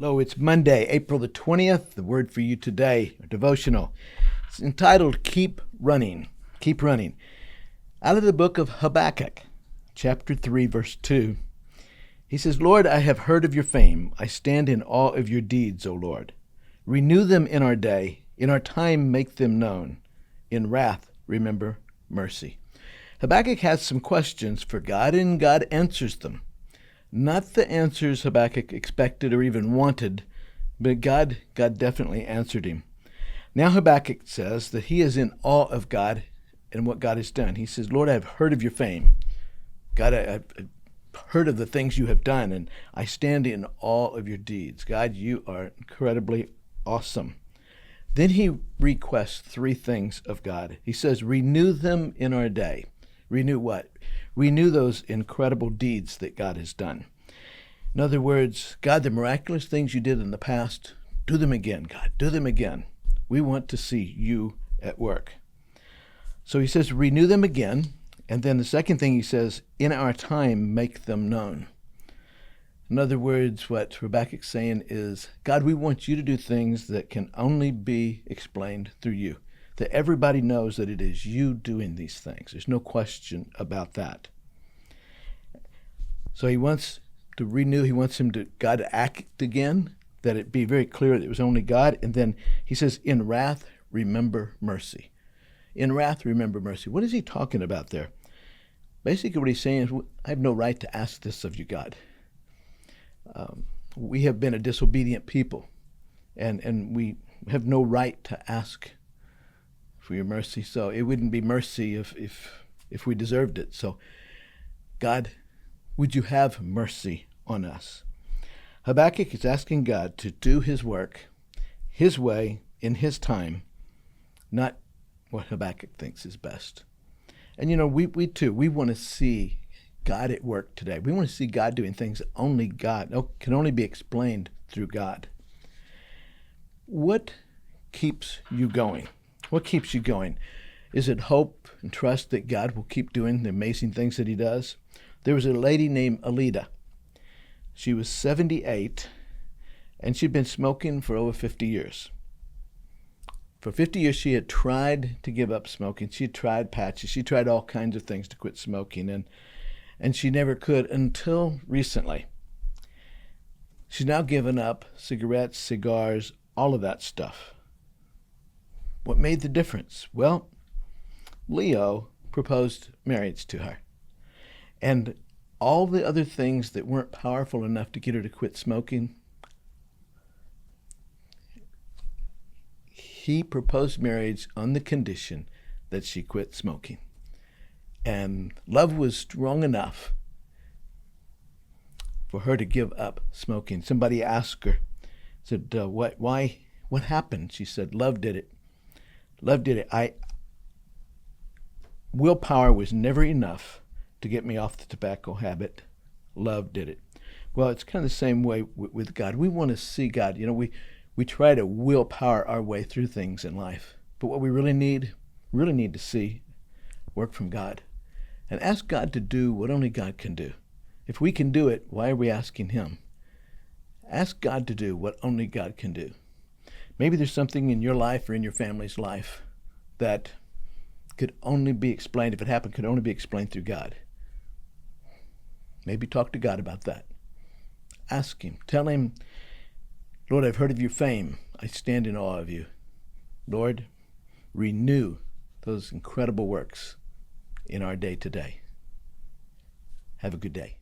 Hello, it's Monday, April the 20th. The word for you today, a devotional. It's entitled Keep Running. Keep Running. Out of the book of Habakkuk, chapter 3, verse 2. He says, Lord, I have heard of your fame. I stand in awe of your deeds, O Lord. Renew them in our day. In our time, make them known. In wrath, remember mercy. Habakkuk has some questions for God, and God answers them. Not the answers Habakkuk expected or even wanted, but God definitely answered him. Now Habakkuk says that he is in awe of God and what God has done. He says, Lord, I have heard of your fame. God, I've heard of the things you have done, and I stand in awe of your deeds. God, you are incredibly awesome. Then he requests three things of God. He says, renew them in our day. Renew what? Renew those incredible deeds that God has done. In other words, God, the miraculous things you did in the past, do them again, God. Do them again. We want to see you at work. So he says, renew them again. And then the second thing he says, in our time, make them known. In other words, what Habakkuk's saying is, God, we want you to do things that can only be explained through you. That everybody knows that it is you doing these things. There's no question about that. So he wants to renew. He wants God to act again, that it be very clear that it was only God. And then he says, in wrath, remember mercy. In wrath, remember mercy. What is he talking about there? Basically what he's saying is, I have no right to ask this of you, God. We have been a disobedient people, and we have no right to ask for your mercy. So it wouldn't be mercy if we deserved it. So God, would you have mercy on us? Habakkuk is asking God to do his work, his way, in his time, not what Habakkuk thinks is best. And we too, we want to see God at work today. We want to see God doing things that only God can only be explained through God. What keeps you going? What keeps you going? Is it hope and trust that God will keep doing the amazing things that he does? There was a lady named Alida. She was 78, and she'd been smoking for over 50 years. For 50 years, she had tried to give up smoking. She had tried patches. She tried all kinds of things to quit smoking, and she never could until recently. She's now given up cigarettes, cigars, all of that stuff. What made the difference? Well, Leo proposed marriage to her. And all the other things that weren't powerful enough to get her to quit smoking, he proposed marriage on the condition that she quit smoking. And love was strong enough for her to give up smoking. Somebody asked her, said, what happened? She said, love did it. Love did it. Willpower was never enough to get me off the tobacco habit. Love did it. Well, it's kind of the same way with God. We want to see God. We try to willpower our way through things in life. But what we really need to see work from God. And ask God to do what only God can do. If we can do it, why are we asking him? Ask God to do what only God can do. Maybe there's something in your life or in your family's life that could only be explained, if it happened, could only be explained through God. Maybe talk to God about that. Ask him. Tell him, Lord, I've heard of your fame. I stand in awe of you. Lord, renew those incredible works in our day today. Have a good day.